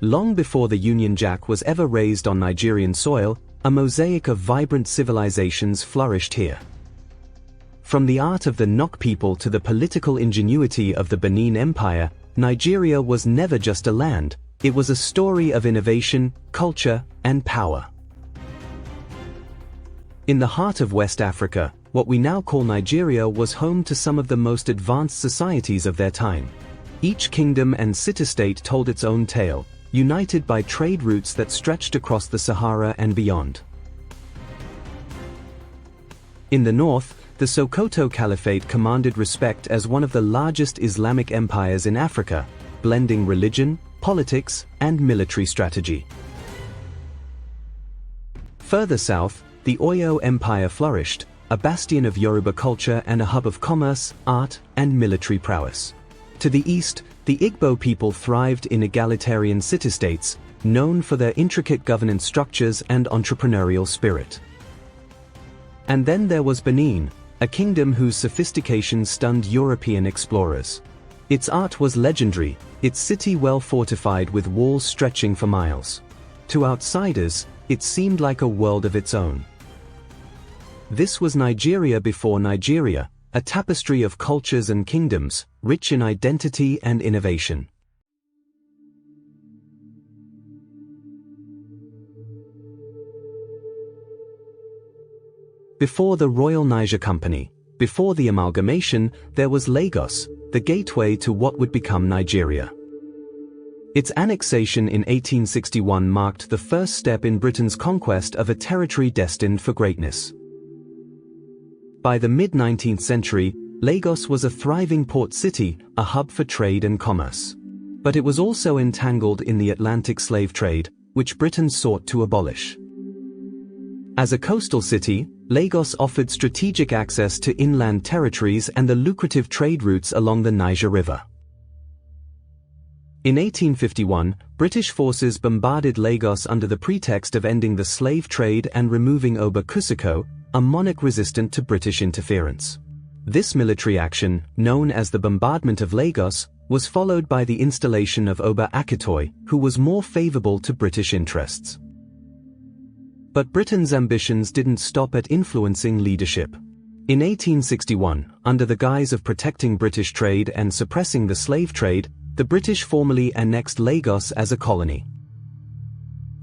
Long before the Union Jack was ever raised on Nigerian soil, a mosaic of vibrant civilizations flourished here. From the art of the Nok people to the political ingenuity of the Benin Empire, Nigeria was never just a land, it was a story of innovation, culture, and power. In the heart of West Africa, what we now call Nigeria was home to some of the most advanced societies of their time. Each kingdom and city-state told its own tale, united by trade routes that stretched across the Sahara and beyond. In the north, the Sokoto Caliphate commanded respect as one of the largest Islamic empires in Africa, blending religion, politics, and military strategy. Further south, the Oyo Empire flourished, a bastion of Yoruba culture and a hub of commerce, art, and military prowess. To the east, the Igbo people thrived in egalitarian city-states, known for their intricate governance structures and entrepreneurial spirit. And then there was Benin, a kingdom whose sophistication stunned European explorers. Its art was legendary, its city well fortified with walls stretching for miles. To outsiders, it seemed like a world of its own. This was Nigeria before Nigeria, a tapestry of cultures and kingdoms, rich in identity and innovation. Before the Royal Niger Company, before the amalgamation, there was Lagos, the gateway to what would become Nigeria. Its annexation in 1861 marked the first step in Britain's conquest of a territory destined for greatness. By the mid-19th century, Lagos was a thriving port city, a hub for trade and commerce. But it was also entangled in the Atlantic slave trade, which Britain sought to abolish. As a coastal city, Lagos offered strategic access to inland territories and the lucrative trade routes along the Niger River. In 1851, British forces bombarded Lagos under the pretext of ending the slave trade and removing Oba Kusiko, a monarch resistant to British interference. This military action, known as the Bombardment of Lagos, was followed by the installation of Oba Akitoy, who was more favorable to British interests. But Britain's ambitions didn't stop at influencing leadership. In 1861, under the guise of protecting British trade and suppressing the slave trade, the British formally annexed Lagos as a colony.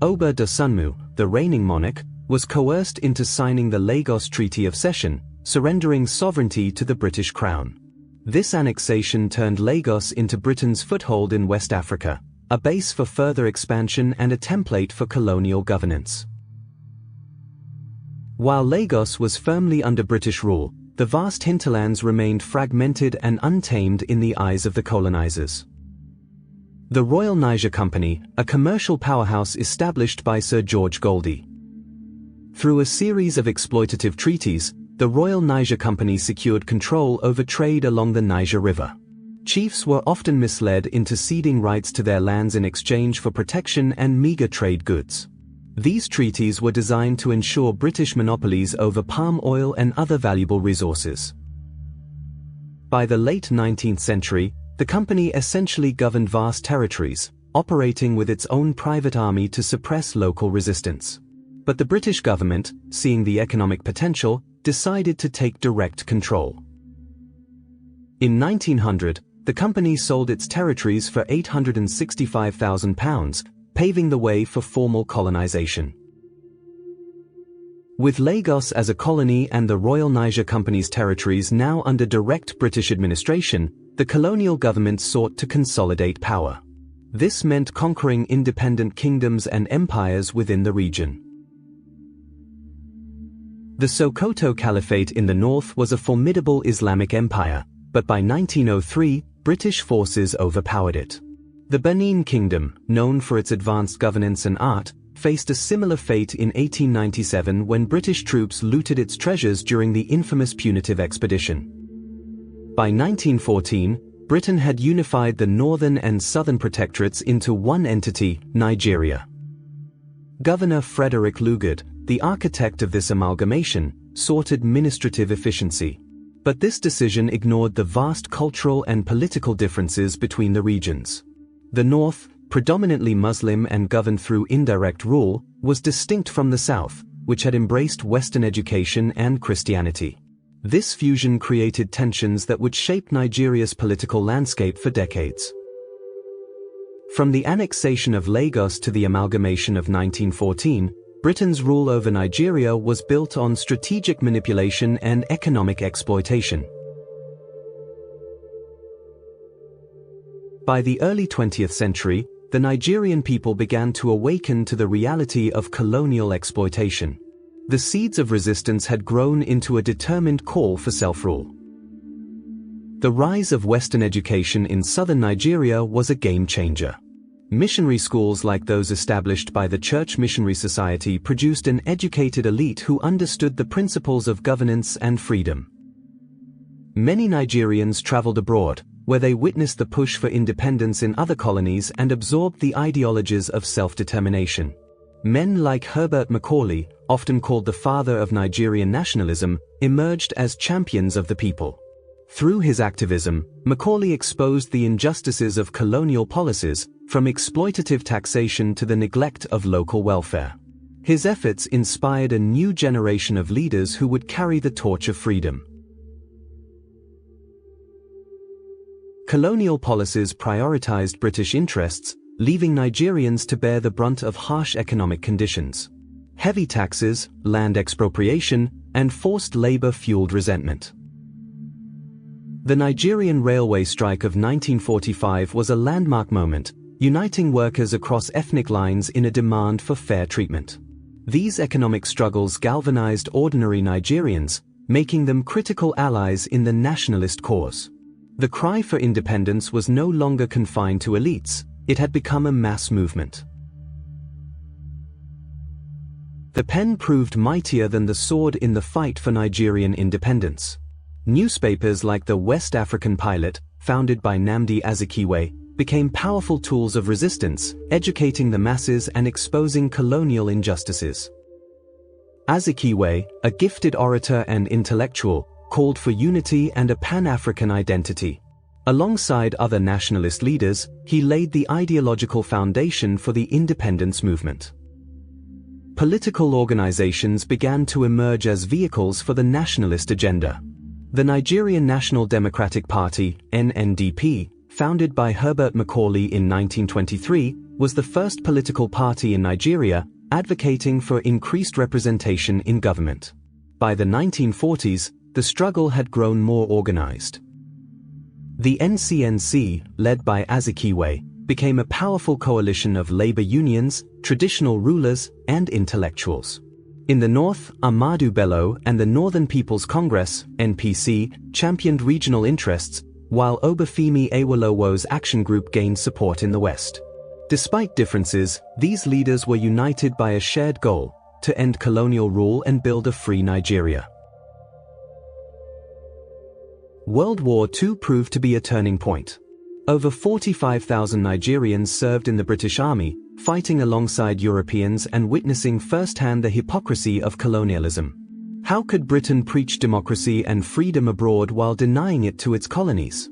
Oba Dosunmu, the reigning monarch, was coerced into signing the Lagos Treaty of Cession, surrendering sovereignty to the British Crown. This annexation turned Lagos into Britain's foothold in West Africa, a base for further expansion and a template for colonial governance. While Lagos was firmly under British rule, the vast hinterlands remained fragmented and untamed in the eyes of the colonizers. The Royal Niger Company, a commercial powerhouse established by Sir George Goldie. Through a series of exploitative treaties, the Royal Niger Company secured control over trade along the Niger River. Chiefs were often misled into ceding rights to their lands in exchange for protection and meager trade goods. These treaties were designed to ensure British monopolies over palm oil and other valuable resources. By the late 19th century, the company essentially governed vast territories, operating with its own private army to suppress local resistance. But the British government, seeing the economic potential, decided to take direct control. In 1900, the company sold its territories for £865,000, paving the way for formal colonization. With Lagos as a colony and the Royal Niger Company's territories now under direct British administration, the colonial government sought to consolidate power. This meant conquering independent kingdoms and empires within the region. The Sokoto Caliphate in the north was a formidable Islamic empire, but by 1903, British forces overpowered it. The Benin Kingdom, known for its advanced governance and art, faced a similar fate in 1897 when British troops looted its treasures during the infamous punitive expedition. By 1914, Britain had unified the northern and southern protectorates into one entity, Nigeria. Governor Frederick Lugard, the architect of this amalgamation, sought administrative efficiency. But this decision ignored the vast cultural and political differences between the regions. The north, predominantly Muslim and governed through indirect rule, was distinct from the South, which had embraced Western education and Christianity. This fusion created tensions that would shape Nigeria's political landscape for decades. From the annexation of Lagos to the amalgamation of 1914, Britain's rule over Nigeria was built on strategic manipulation and economic exploitation. By the early 20th century, the Nigerian people began to awaken to the reality of colonial exploitation. The seeds of resistance had grown into a determined call for self-rule. The rise of Western education in southern Nigeria was a game-changer. Missionary schools like those established by the Church Missionary Society produced an educated elite who understood the principles of governance and freedom. Many Nigerians traveled abroad, where they witnessed the push for independence in other colonies and absorbed the ideologies of self-determination. Men like Herbert Macaulay, often called the father of Nigerian nationalism, emerged as champions of the people. Through his activism, Macaulay exposed the injustices of colonial policies, from exploitative taxation to the neglect of local welfare. His efforts inspired a new generation of leaders who would carry the torch of freedom. Colonial policies prioritized British interests, leaving Nigerians to bear the brunt of harsh economic conditions. Heavy taxes, land expropriation, and forced labor fueled resentment. The Nigerian railway strike of 1945 was a landmark moment, uniting workers across ethnic lines in a demand for fair treatment. These economic struggles galvanized ordinary Nigerians, making them critical allies in the nationalist cause. The cry for independence was no longer confined to elites, it had become a mass movement. The pen proved mightier than the sword in the fight for Nigerian independence. Newspapers like the West African Pilot, founded by Nnamdi Azikiwe, became powerful tools of resistance, educating the masses and exposing colonial injustices. Azikiwe, a gifted orator and intellectual, called for unity and a Pan-African identity. Alongside other nationalist leaders, he laid the ideological foundation for the independence movement. Political organizations began to emerge as vehicles for the nationalist agenda. The Nigerian National Democratic Party, NNDP, founded by Herbert Macaulay in 1923, was the first political party in Nigeria, advocating for increased representation in government. By the 1940s, the struggle had grown more organized. The NCNC, led by Azikiwe, became a powerful coalition of labor unions, traditional rulers, and intellectuals. In the north, Ahmadu Bello and the Northern People's Congress, NPC, championed regional interests, while Obafemi Awolowo's action group gained support in the west. Despite differences, these leaders were united by a shared goal: to end colonial rule and build a free Nigeria. World War II proved to be a turning point. Over 45,000 Nigerians served in the British Army, fighting alongside Europeans and witnessing firsthand the hypocrisy of colonialism. How could Britain preach democracy and freedom abroad while denying it to its colonies?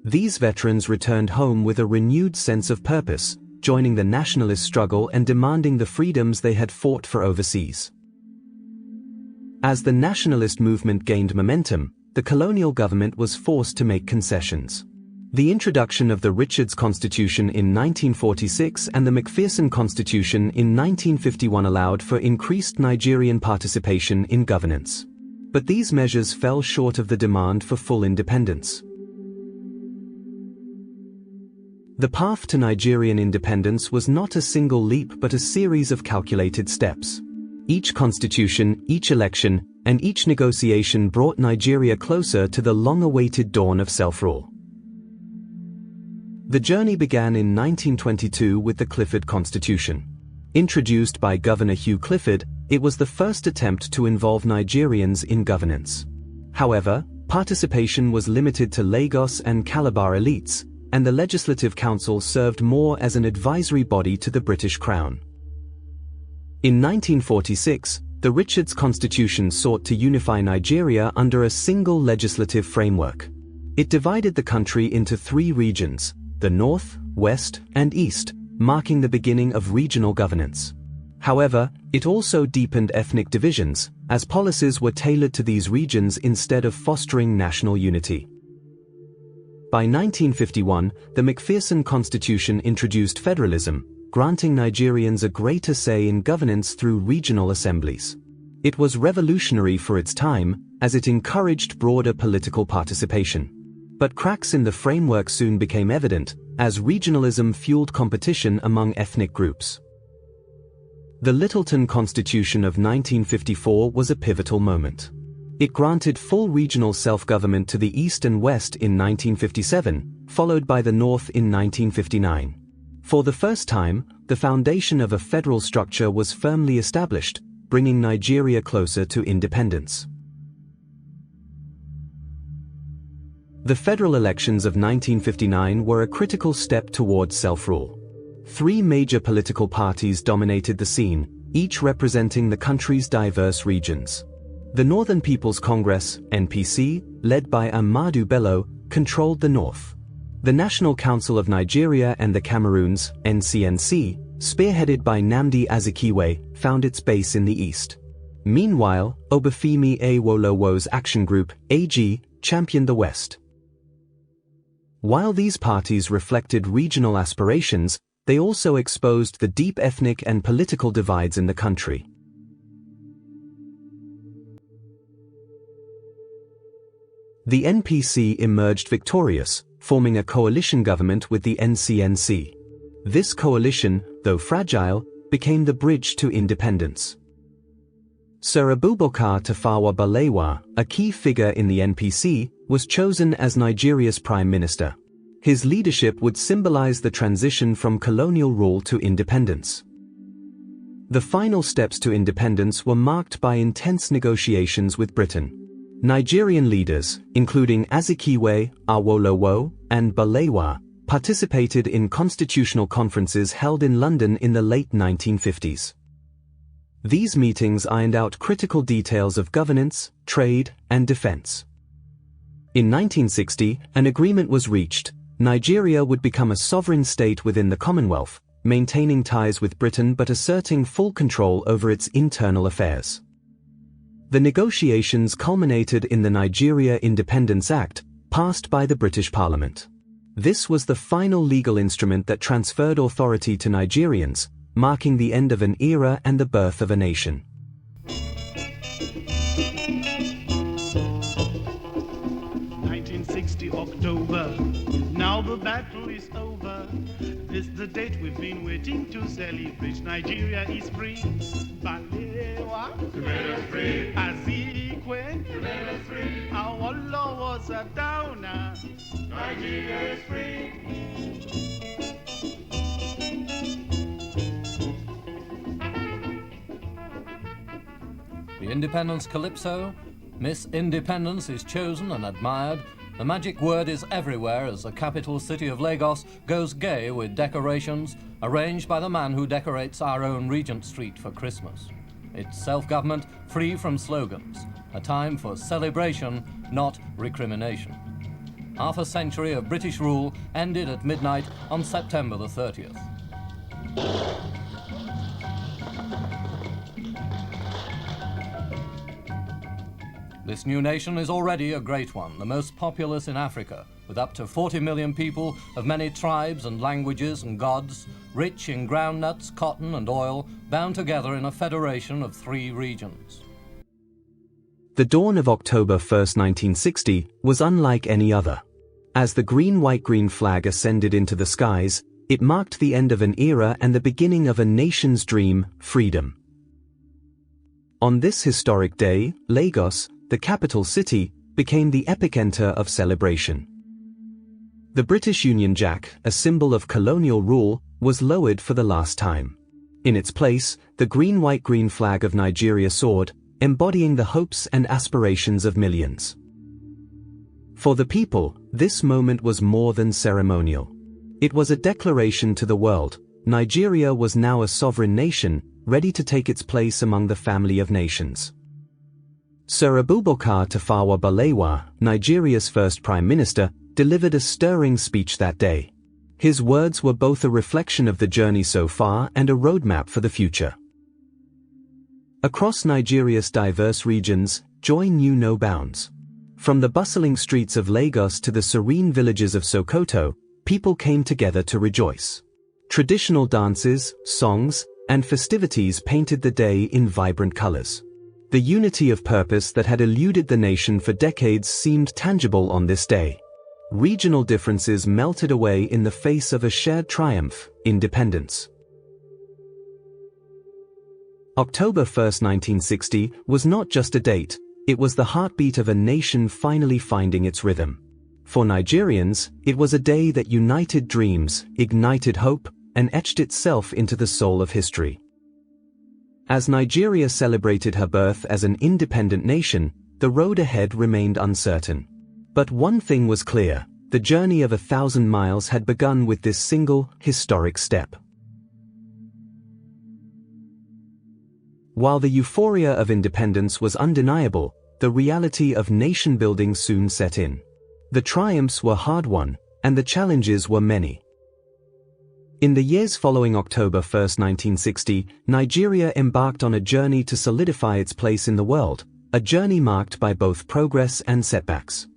These veterans returned home with a renewed sense of purpose, joining the nationalist struggle and demanding the freedoms they had fought for overseas. As the nationalist movement gained momentum, the colonial government was forced to make concessions. The introduction of the Richards Constitution in 1946 and the Macpherson Constitution in 1951 allowed for increased Nigerian participation in governance. But these measures fell short of the demand for full independence. The path to Nigerian independence was not a single leap but a series of calculated steps. Each constitution, each election, and each negotiation brought Nigeria closer to the long-awaited dawn of self-rule. The journey began in 1922 with the Clifford Constitution. Introduced by Governor Hugh Clifford, it was the first attempt to involve Nigerians in governance. However, participation was limited to Lagos and Calabar elites, and the Legislative Council served more as an advisory body to the British Crown. In 1946, the Richards Constitution sought to unify Nigeria under a single legislative framework. It divided the country into three regions: the North, West, and East, marking the beginning of regional governance. However, it also deepened ethnic divisions, as policies were tailored to these regions instead of fostering national unity. By 1951, the Macpherson Constitution introduced federalism, granting Nigerians a greater say in governance through regional assemblies. It was revolutionary for its time, as it encouraged broader political participation. But cracks in the framework soon became evident, as regionalism fueled competition among ethnic groups. The Littleton Constitution of 1954 was a pivotal moment. It granted full regional self-government to the East and West in 1957, followed by the North in 1959. For the first time, the foundation of a federal structure was firmly established, bringing Nigeria closer to independence. The federal elections of 1959 were a critical step towards self-rule. Three major political parties dominated the scene, each representing the country's diverse regions. The Northern People's Congress, NPC, led by Ahmadu Bello, controlled the North. The National Council of Nigeria and the Cameroons, NCNC, spearheaded by Nnamdi Azikiwe, found its base in the East. Meanwhile, Obafemi Awolowo's Action Group, AG, championed the West. While these parties reflected regional aspirations, they also exposed the deep ethnic and political divides in the country. The NPC emerged victorious, forming a coalition government with the NCNC. This coalition, though fragile, became the bridge to independence. Sir Abubakar Tafawa Balewa, a key figure in the NPC, was chosen as Nigeria's prime minister. His leadership would symbolize the transition from colonial rule to independence. The final steps to independence were marked by intense negotiations with Britain. Nigerian leaders, including Azikiwe, Awolowo, and Balewa, participated in constitutional conferences held in London in the late 1950s. These meetings ironed out critical details of governance, trade, and defense. In 1960, an agreement was reached. Nigeria would become a sovereign state within the Commonwealth, maintaining ties with Britain but asserting full control over its internal affairs. The negotiations culminated in the Nigeria Independence Act, passed by the British Parliament. This was the final legal instrument that transferred authority to Nigerians, marking the end of an era and the birth of a nation. 1960 October, now the battle is over. This is the date we've been waiting to celebrate. Nigeria is free. Balewa, free. Azikiwe, free. Awolowo was a downer. Nigeria is free. The Independence Calypso, Miss Independence is chosen and admired. The magic word is everywhere as the capital city of Lagos goes gay with decorations arranged by the man who decorates our own Regent Street for Christmas. It's self-government free from slogans, a time for celebration, not recrimination. Half a century of British rule ended at midnight on September the 30th. This new nation is already a great one, the most populous in Africa, with up to 40 million people of many tribes and languages and gods, rich in groundnuts, cotton and oil, bound together in a federation of 3 regions. The dawn of October 1st, 1960 was unlike any other. As the green-white-green flag ascended into the skies, it marked the end of an era and the beginning of a nation's dream, freedom. On this historic day, Lagos, the capital city, became the epicenter of celebration. The British Union Jack, a symbol of colonial rule, was lowered for the last time. In its place, the green-white-green flag of Nigeria soared, embodying the hopes and aspirations of millions. For the people, this moment was more than ceremonial. It was a declaration to the world. Nigeria was now a sovereign nation, ready to take its place among the family of nations. Sir Abubakar Tafawa Balewa, Nigeria's first prime minister, delivered a stirring speech that day. His words were both a reflection of the journey so far and a roadmap for the future. Across Nigeria's diverse regions, joy knew no bounds. From the bustling streets of Lagos to the serene villages of Sokoto, people came together to rejoice. Traditional dances, songs, and festivities painted the day in vibrant colors. The unity of purpose that had eluded the nation for decades seemed tangible on this day. Regional differences melted away in the face of a shared triumph, independence. October 1, 1960, was not just a date, it was the heartbeat of a nation finally finding its rhythm. For Nigerians, it was a day that united dreams, ignited hope, and etched itself into the soul of history. As Nigeria celebrated her birth as an independent nation, the road ahead remained uncertain. But one thing was clear, the journey of 1,000 miles had begun with this single, historic step. While the euphoria of independence was undeniable, the reality of nation-building soon set in. The triumphs were hard-won, and the challenges were many. In the years following October 1, 1960, Nigeria embarked on a journey to solidify its place in the world, a journey marked by both progress and setbacks.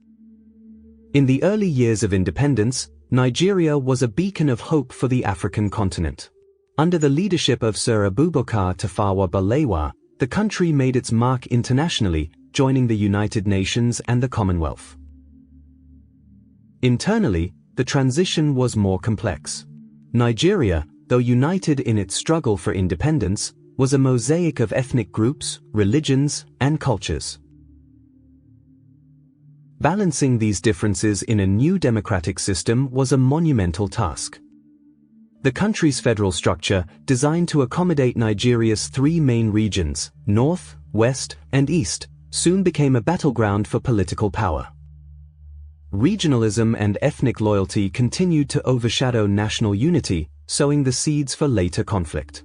In the early years of independence, Nigeria was a beacon of hope for the African continent. Under the leadership of Sir Abubakar Tafawa Balewa, the country made its mark internationally, joining the United Nations and the Commonwealth. Internally, the transition was more complex. Nigeria, though united in its struggle for independence, was a mosaic of ethnic groups, religions, and cultures. Balancing these differences in a new democratic system was a monumental task. The country's federal structure, designed to accommodate Nigeria's three main regions, North, West, and East, soon became a battleground for political power. Regionalism and ethnic loyalty continued to overshadow national unity, sowing the seeds for later conflict.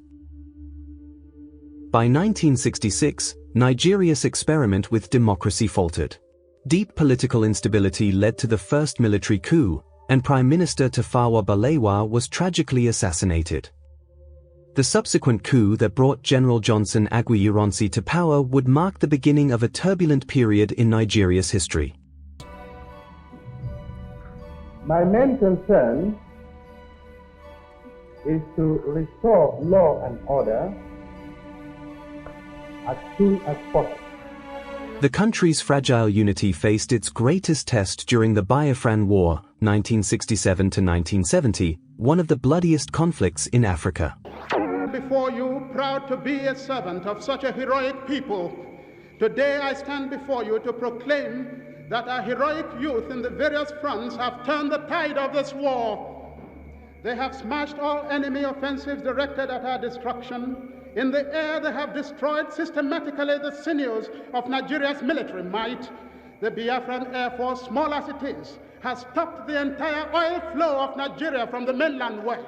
By 1966, Nigeria's experiment with democracy faltered. Deep political instability led to the first military coup, and Prime Minister Tafawa Balewa was tragically assassinated. The subsequent coup that brought General Johnson Aguiyi-Ironsi to power would mark the beginning of a turbulent period in Nigeria's history. My main concern is to restore law and order as soon as possible. The country's fragile unity faced its greatest test during the Biafran War, 1967 to 1970, one of the bloodiest conflicts in Africa. Before you, proud to be a servant of such a heroic people, today I stand before you to proclaim that our heroic youth in the various fronts have turned the tide of this war. They have smashed all enemy offensives directed at our destruction. In the air, they have destroyed systematically the sinews of Nigeria's military might. The Biafran Air Force, small as it is, has stopped the entire oil flow of Nigeria from the mainland west.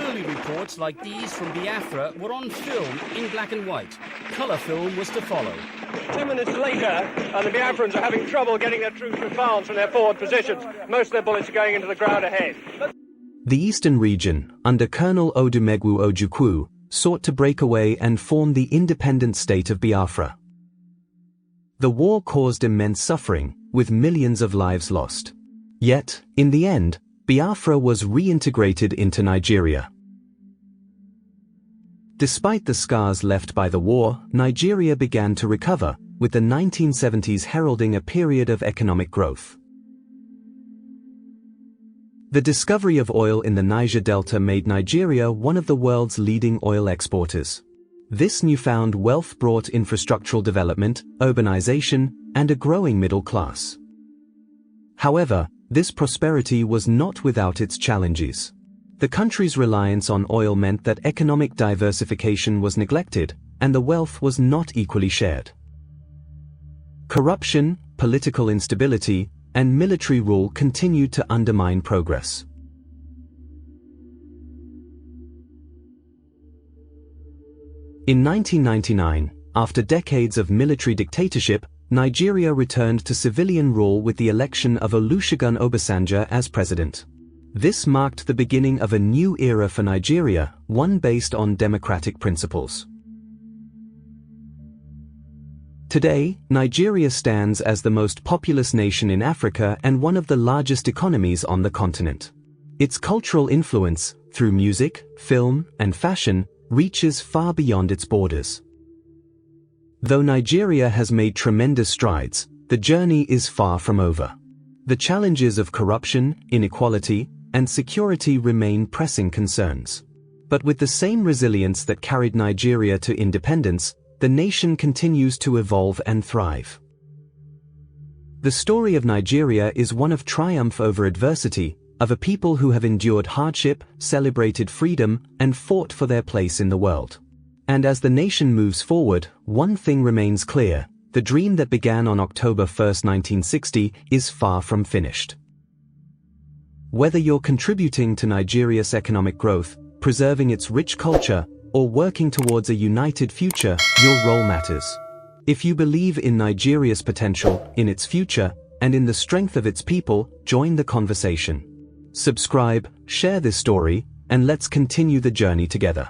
Early reports like these from Biafra were on film in black and white. Colour film was to follow. 10 minutes later, and the Biafrans are having trouble getting their troops to advance from their forward positions. Most of their bullets are going into the ground ahead. The eastern region, under Colonel Odumegwu Ojukwu, sought to break away and form the independent state of Biafra. The war caused immense suffering, with millions of lives lost. Yet, in the end, Biafra was reintegrated into Nigeria. Despite the scars left by the war, Nigeria began to recover, with the 1970s heralding a period of economic growth. The discovery of oil in the Niger Delta made Nigeria one of the world's leading oil exporters. This newfound wealth brought infrastructural development, urbanization, and a growing middle class. However, this prosperity was not without its challenges. The country's reliance on oil meant that economic diversification was neglected, and the wealth was not equally shared. Corruption, political instability, and military rule continued to undermine progress. In 1999, after decades of military dictatorship, Nigeria returned to civilian rule with the election of Olusegun Obasanjo as president. This marked the beginning of a new era for Nigeria, one based on democratic principles. Today, Nigeria stands as the most populous nation in Africa and one of the largest economies on the continent. Its cultural influence, through music, film, and fashion, reaches far beyond its borders. Though Nigeria has made tremendous strides, the journey is far from over. The challenges of corruption, inequality, and security remain pressing concerns. But with the same resilience that carried Nigeria to independence, the nation continues to evolve and thrive. The story of Nigeria is one of triumph over adversity, of a people who have endured hardship, celebrated freedom, and fought for their place in the world. And as the nation moves forward, one thing remains clear: the dream that began on October 1, 1960, is far from finished. Whether you're contributing to Nigeria's economic growth, preserving its rich culture, or working towards a united future, your role matters. If you believe in Nigeria's potential, in its future, and in the strength of its people, join the conversation. Subscribe, share this story, and let's continue the journey together.